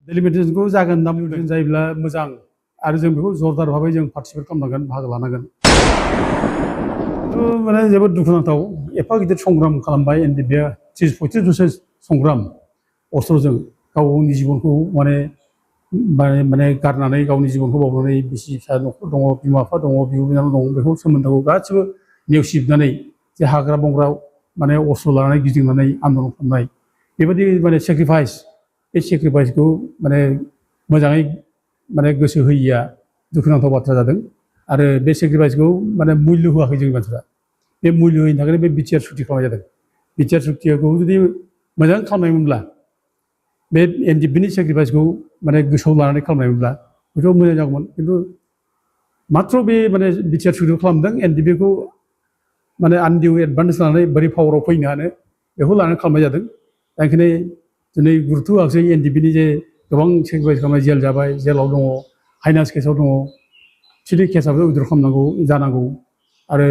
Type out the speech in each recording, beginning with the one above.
डेलिमिटेसनखौ जागोन होनना बुंदों जायोब्ला मोजां आरो जों बेखौ जरदार भाबै जों पार्टिसिपेट खालामनांगोन बाहागो लानांगोन माने जोबोद दुखुनांथाव एफा गिदिर संग्राम खालामबाय एनडिएफबिआ 30-35 बोसोर संग्राम अस्त्रजों गावनि जिबनखौ माने गारनानै गावनि जिबनखौ बावनानै बिसि फिसा न'खर दङ बिमा बिफा दङ बिब' बिनानाव दङ बेखौ सोमोन्दोखौ गासिबो नेवसिबनानै जे हाग्रा बंग्रा माने अस्त्र लानानै गिदिंनानै आन्दलन खालामनाय बेबायदि माने सेक्रिफाइस बे सेक्रिफाइसखौ माने मोजाङै माने गोसो होयिया दुखुनांथाव बाथ्रा जादों आरो बे सेक्रिफाइसखौ माने मुल्य होआखै जोंनि मानसिफ्रा बे मुल्य होयिनि थाखायनो बे बिटिआर सुक्ति खालामनाय जादों बिटिआर सुक्तिखौ जुदि मोजां खालामनायमोनब्ला बे एनडिएफबिनि सेक्रिफाइसखौ माने गोसोआव लानानै खालामनायमोनब्ला हयथ' मोजां जागौमोन खिन्थु माथ्र बे माने बिटिआर सुक्तिखौ खालामदों एनडिएफबिखौ माने आनडिउ एडभान्टेज लानानै बोरै पावाराव फैनो हानो बेखौ लानानै खालामनाय जादों दा ओंखायनो दिनै गुरुत्व होआखै एनडिएफबिनि जे गोबां सेक्रिफाइस खालामनाय जेल जाबाय जेलाव दङ हाइनास केसाव दङ सिरि केसाबो उइद्र खालामनांगौ जानांगौ आरो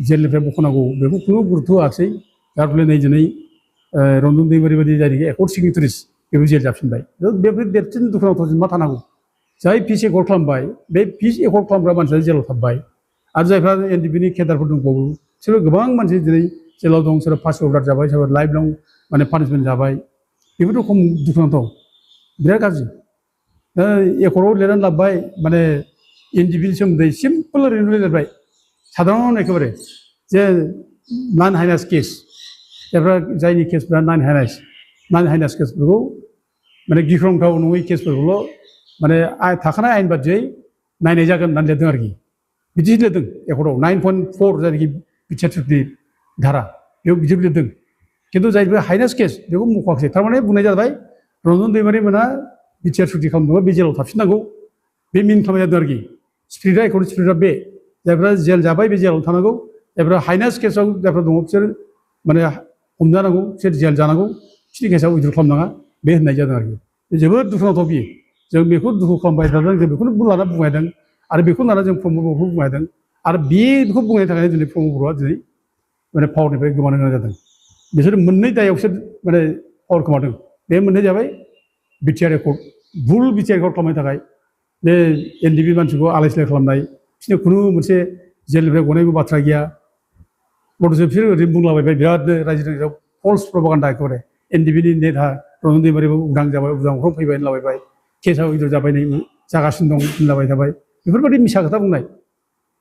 जेलनिफ्राय बख'नांगौ बेखौ खुनु गुरुत्व होआखै जाय फले नै दिनै रन्जन दैमारि बायदि जायनाखि एकर्ड सिगनेटारिस बेबो जेल जाफिनबाय बेफोर देरसिन दुखुनांथाव मा थानांगौ जाय पिस एकर्ड खालामबाय बे पिस एकर्ड खालामग्रा मानसिया जेलाव थाबबाय आरो जायफ्रा एनडिएफबिनि केडारफोर दंबावो बिसोरो गोबां मानसि दिनै जेलाव दं सोरबा फासि अर्डार जाबाय सोरबा लाइफ लं माने पानिशमेन्ट जाबाय बेफोरथ' खम दुखुनांथाव बिराद गाज्रि दा एकर्डआव लिरनानै लाबोबाय माने एनडिएफबिनि सोमोन्दै सिम्पोल ओरैनो लिरबाय साधारन एखेबारे जे नन हाइनास केस जायनि केसफ्रा नन हाइनास केसफोरखौ माने गिख्रंथाव नङै केसफोरखौल' माने थाखानाय आयेन बादियै नायनाय जागोन होननानै लिरदों आरोखि बिदि लिरदों एकर्डआव 9.4 जायनाखि बिटिआर सुक्ति धारा बेयाव बिदि लिरदों खिन्थु जायफोर हाइनास केस बेखौ मख'वाखै थारमाने बुंनाय जाबाय रन्जन दैमारि मोना बिटिआर सुक्ति खालामदोंबा बे जेलाव थाफिननांगौ बे मिन खालामनाय जादों आरोखि स्पिरिटआ एकर्ड स्पिरिटआ बे जायफ्रा जेल जाबाय बे जेलाव थानांगौ जायफ्रा हाइनास केसाव जायफ्रा दङ बिसोर माने हमजानांगौ बिसोर जेल जानांगौ बिसोरनि केसाव उइद्र खालामनाङा बे होननाय जादों आरोखि जोबोद दुखुनांथाव बियो जों बेखौ दुखु खालामबाय थादों जों बेखौनो लाना बुंबायदों आरो बेखौ लाना जों प्रमद बर'खौ बुंबायदों आरो बेखौ बुंनायनि थाखायनो दिनै प्रमद बर'आ दिनै माने पावारनिफ्राय गोमानो गोनां जादों बिसोर मोननै दायाव बिसोर माने पावार खोमादों बे मोननै जाबाय बिटिआर एकर्ड भुल बिटिआर एकर्ड खालामनायनि थाखाय बे एनडिएफबि मानसिखौ आलाय सिलाय खालामनाय बिसोरनि खुनु मोनसे जेलनिफ्राय गनायबो बाथ्रा गैया बड'सा बिसोर ओरैनो बुंलाबायबाय बिरादनो रायजो राजायाव फल्स प्रपागान्डा एखेबारे एनडिएफबिनि नेता रन्जन दैमारिबो उदां जाबाय उदांफ्राव फैबाय होनलाबायबाय केसआव उइद्र जाबाय नै जागासिनो दं होनलाबाय थाबाय बेफोरबायदि मिसा खोथा बुंनाय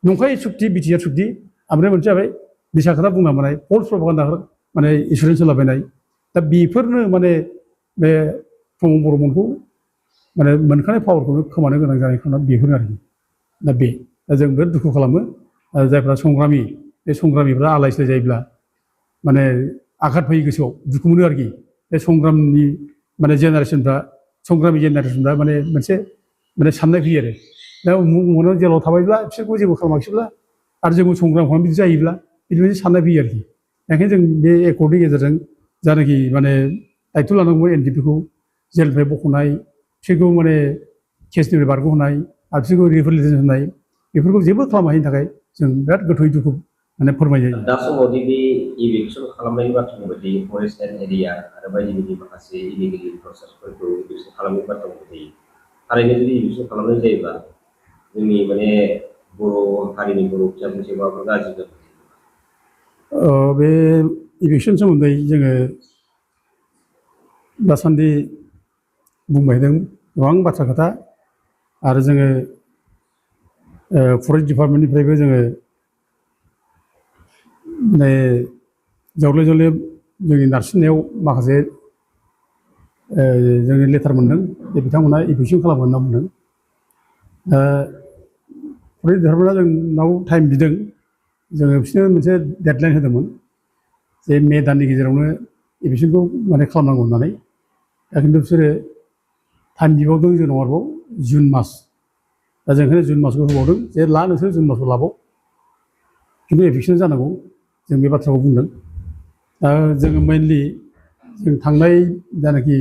नंखाय सुक्ति बिटिआर सुक्ति ओमफ्राय मोनसे जाबाय मिसा खोथा बुंना मोननाय फल्स प्रपागान्डा माने इन्सुरेन्स होलाबायनाय दा बेफोरनो माने बे प्रमद बर'मोनखौ माने मोनखानाय पावारखौनो खोमानो गोनां जानाय खार'ना बेफोरनो आरोखि दा जों बिराद दुखु खालामो जायफ्रा संग्रामि बे संग्रामिफ्रा आलाय सिलाय जायोब्ला माने आघात फैयो गोसोआव दुखु मोनो आरोखि बे संग्रामनि माने संग्रामि जेनेरेसनफ्रा माने मोनसे माने साननाय फैयो आरो दा उमुक जेलाव थाबायब्ला बिसोरखौ जेबो खालामाखिसैब्ला आरो जोंबो संग्राम खालामनानै बिदि जायोब्ला बिदि मोनसे साननाय फैयो आरोखि ओंखायनो जों बे एकर्डनि गेजेरजों जानाखि माने दायथ' लानांगौ एनडिएफबिखौ जेलनिफ्राय बख'नाय बिसोरखौ माने केसनिफ्राय बारग'होनाय आरो बिसोरखौ रिहेबिलिटेसन होनाय बेफोरखौ जेबो खालामाखैनि थाखाय जों बिराद गोथौयै दुखु माने फोरमायो दा समावदि बे इभिकसन खालामनायनि बाथ्रा बायदि फरेस्ट एरिया आरो बायदि बायदि माखासे इलिगेल प्रसेसफोरखौ इभिकसन खालामनायनि बाथ्रा बायदि थारैनो जुदि इभिकसन खालामनाय जायोब्ला जोंनि माने बर' हारिनि बर' फिसाफोरनि सायाव माबाफोर गाज्रि बे इभिकसन सोमोन्दै जोङो दासान्दि बुंबाय दं गोबां बाथ्रा खोथा आरो जोङो फरेस्ट डिपार्टमेन्टनिफ्रायबो जोङो माने जावले जोंनि नारसिननायाव माखासे जोंनि लेटार मोन्दों जे बिथांमोना इभिकसन खालामो होनना बुंदों फरेस्ट डिपार्टमेन्टआ जोंनाव टाइम बिदों जोङो बिसोरनो मोनसे डेडलाइन होदोंमोन जे मे दाननि गेजेरावनो इभिकसनखौ माने खालामनांगौ होननानै दा खिन्थु बिसोरो टाइम बिबावदों जोंनाव आरोबाव जुन मास दा जों ओंखायनो जुन मासखौ होबावदों जे नोंसोर जुन मासखौ लाबाव खिन्थु इभिकसन जानांगौ जों बे बाथ्राखौ बुंदों दा जोङो मेनलि जों थांनाय जानाखि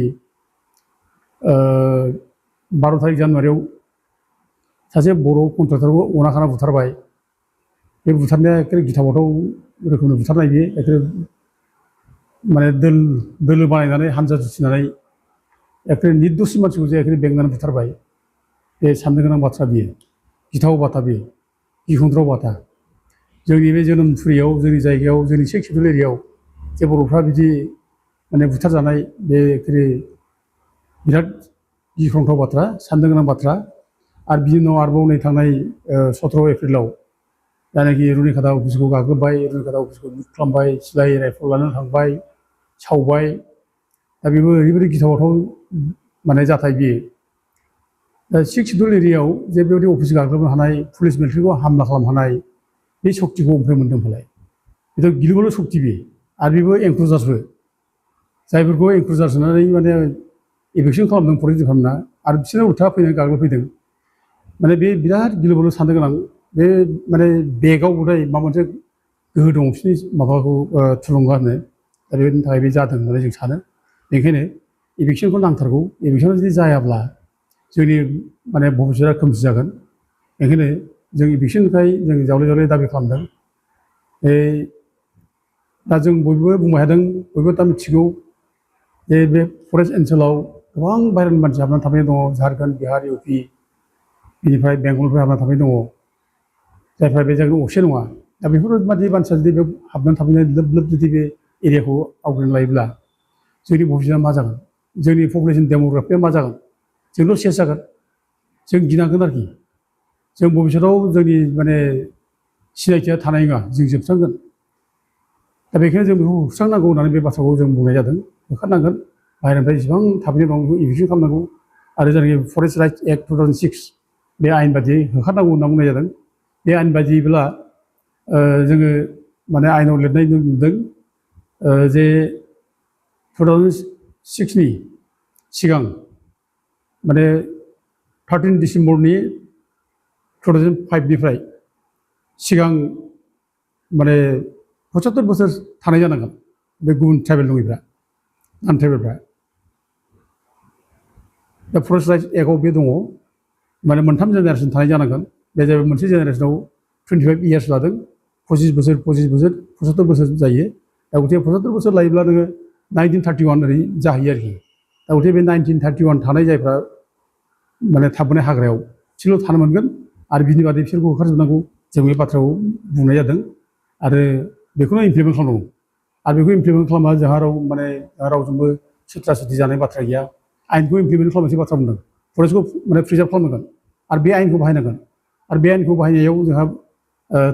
12 तारिख जानुवारियाव सासे बर' कन्ट्रेक्टरखौ अनाखाना बुथारबाय बे बुथारनाया एखे गिथाव रोखोमनि बुथारनाय बेयो एखे माने दोलो बानायनानै हानजा जुथिनानै एखे निर्दोषि मानसिखौ जे एखे बेंनानै बुथारबाय बे साननो गोनां बाथ्रा बियो गिथाव बाथ्रा बियो गिख्रंथाव बाथ्रा जोंनि बे जोनोमफुरियाव जोंनि जायगायाव जोंनि 6 सिडिउल एरियायाव जे बर'फ्रा बिदि माने बुथारजानाय बे एखे बिराद गिख्रंथाव बाथ्रा साननो गोनां बाथ्रा आरो बिनि उनाव आरोबाव नै थांनाय 17 एप्रिलाव जायनाखि रुनिकाटा अफिसखौ गाग्लोबबाय रुनिकाटा अफिसखौ लुट खालामबाय सिलाइ राइफल लानानै थांबाय सावबाय दा बेबो ओरैबायदि गिथाव माने जाथाय बियो दा 6 सिडिउल एरियायाव जे बेबायदि अफिस गाग्लोबनो हानाय पुलिस मिलिटारिखौ हामला खालामनो हानाय बे सक्तिखौ ओमफ्राय मोन्दों फालाय बेथ' गिलुबालु सक्ति बे आरो बेबो एनक्ल'जार्सबो जायफोरखौ एनक्ल'जार्स होनानै माने इभिकसन खालामदों फरेस्ट डिपार्टमेन्टआ आरो बिसोरनो उल्था फैनानै गाग्लोबफैदों माने बे बिराद गिलुबालु साननो गोनां बे माने बेगाव गदाय माबा मोनसे गोहो दं बिसोरनि माबाखौ थुलुंगा होनो दा बेनि थाखाय बे जादों होननानै जों सानो बेनिखायनो इभिकसनखौ नांथारगौ इभिकसना जुदि जायाब्ला जोंनि माने भबिष्यतआ खोमसि जागोन बेनिखायनो जों इभिकसननिफ्राय जों जावले जावले दाबि खालामदों दा जों बयबो बुंबाय थादों बयबो दा मिथिगौ जे बे फरेस्ट ओनसोलाव गोबां बाहेरानि मानसि हाबनानै थानाय दङ झारखन्ड बिहार इउपि बेनिफ्राय बेंगलनिफ्राय हाबनानै थानाय दङ जायफ्रा बे जायगायाव असे नङा दा बेफोरबायदि मानसिया जुदि बेयाव हाबनानै थाफैनाय लोब लोब जुदि बे एरियाखौ आवग्रिना लायोब्ला जोंनि भबिष्यतआ मा जागोन जोंनि पपुलेसन डेम'ग्राफिया मा जागोन जोंल' सेस जागोन जों गिनांगोन आरोखि जों भबिष्यतआव जोंनि माने सिनायथिया थानाय नङा जों जोबस्रांगोन दा बेखायनो जों बेखौ होस्रांनांगौ होननानै बे बाथ्राखौ जों बुंनाय जादों होखारनांगोन बाहेरानिफ्राय जेसेबां थाबैनो दं बेखौ इभिकसन खालामनांगौ आरो जोंनि फरेस्ट राइट्स एक्ट 2006 बे आयेन बादियै होखारनांगौ होनना बुंनाय जादों बे आयेन बादियैब्ला जोङो माने आयेनाव लिरनाय नुदों जे 2006नि सिगां माने 13 डिसेम्बरनि 2005निफ्राय सिगां माने 75 बोसोर थानाय जानांगोन बे गुबुन ट्राइबेल नङिफ्रा नन ट्राइबेलफ्रा दा फरेस्ट राइट्स एक्टआव बे दङ माने मोनथाम जेनेरेसन थानाय जानांगोन बे जाहैबाय मोनसे जेनेरेसनाव 25 इयार्स लादों 25 बोसोर 75 बोसोर जायो दा गथिखे 75 बोसोर लायोब्ला नोङो 1931 ओरै जाहैयो आरोखि दा गथिखे बे 1931 थानाय जायफ्रा माने थाबोनाय हाग्रायाव बिसोरल' थानो मोनगोन आरो बिनि बादै बिसोरखौ होखारजोबनांगौ जों बे बाथ्राखौ बुंनाय जादों आरो बेखौनो इमप्लिमेन्ट खालामनांगौ आरो बेखौ इमप्लिमेन्ट खालामबा जोंहा माने रावजोंबो सुथ्रा सुथि जानाय बाथ्रा गैया आयेनखौ इमप्लिमेन्ट खालामनोसै बाथ्रा बुंदों फरेस्टखौ माने प्रिजार्भ खालामनांगोन आरो बे आयेनखौ बाहायनांगोन आरो बे आयेनखौ बाहायनायाव जोंहा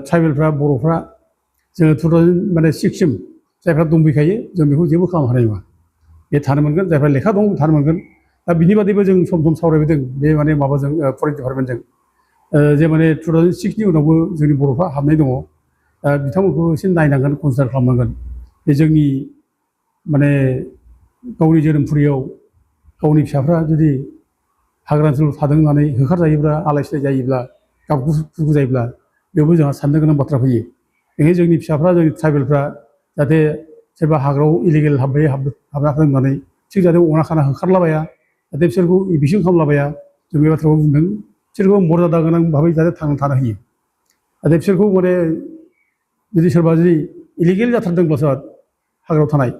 ट्राइबेलफ्रा बर'फ्रा जोङो 2006सिम जायफ्रा दंफैखायो जों बेखौ जेबो खालामनो हानाय नङा बे थानो मोनगोन जायफ्रा लेखा दं थानो मोनगोन दा बिनि बादैबो जों सम सम सावरायबोदों बे माने माबाजों फरेस्ट डिपार्टमेन्टजों जे माने 2006नि उनावबो जोंनि बर'फ्रा हाबनाय दङ बिथांमोनखौ एसे नायनांगोन कनसिडार खालामनांगोन बे जोंनि माने गावनि जोनोमफुरियाव गावनि फिसाफ्रा जुदि हाग्रा ओनसोलाव थादों होननानै होखारजायोब्ला आलाय सिलाय जायोब्ला गाबगु खुगु जायोब्ला बेयावबो जोंहा साननो गोनां बाथ्रा फैयो बेनिखायनो जोंनि फिसाफ्रा जोंनि ट्राइबेलफ्रा जाहाथे सोरबा हाग्रायाव इलिगेल हाबना होननानै थिग जाहाथे अना खाना होखारलाबाया जाहाथे बिसोरखौ इभिकसन खालामलाबाया जों बे बाथ्राखौ बुंदों बिसोरखौ मर्यादा गोनां भाबै जाहाथे थांनानै थानो होयो जाहाथे बिसोरखौ माने जुदि सोरबा जुदि इलिगेल जाथारदोंब्लासो हाग्रायाव थानाय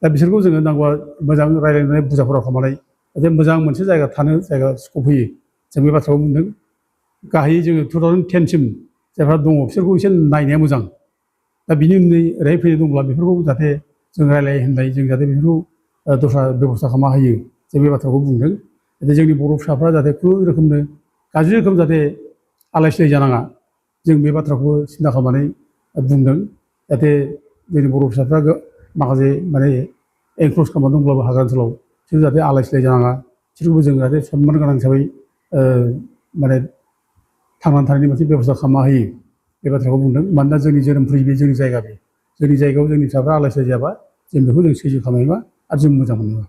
दा बिसोरखौ जोङो नांगौबा मोजां रायज्लायनानै बुजाफोरा खालामनानै जाहाथे मोजां मोनसे जायगा थानो जायगा स्कप होयो जों बे बाथ्राखौ बुंदों गाहायै जोङो 2010सिम जायफ्रा दङ बिसोरखौ एसे नायनाया मोजां दा बिनि उननै ओरैहाय फैनाय दंब्ला बेफोरखौ जाहाथे जों रायज्लाय होनलाय जों जाहाथे बेफोरखौ दस्रा बेब'स्था खालामना होयो जों बे बाथ्राखौ बुंदों जाहाथे जोंनि बर' फिसाफ्रा जाहाथे खुनु रोखोमनो गाज्रि रोखोम जाहाथे आलाय सिलाय जानाङा जों बे बाथ्राखौबो सिन्था खालामनानै बुंदों जाहाथे जोंनि बर' फिसाफ्रा माखासे माने एनक्ल'ज खालामना दंब्लाबो हाग्रा ओनसोलाव बिसोर जाहाथे आलाय सिलाय जानाङा बिसोरखौबो जों जाहाथे सनमान गोनां हिसाबै माने थांनानै थानायनि मोनसे बेब'स्था खालामना होयो बे बाथ्राखौ बुंदों मानोना जोंनि जोनोमफुरि बे जोंनि जायगा बे जोंनि जायगायाव जोंनि फिसाफ्रा आलाय सिलाय जायाबा जों बेखौ जों सैज्य खालामनाय नङा आरो जों मोजां मोननाय नङा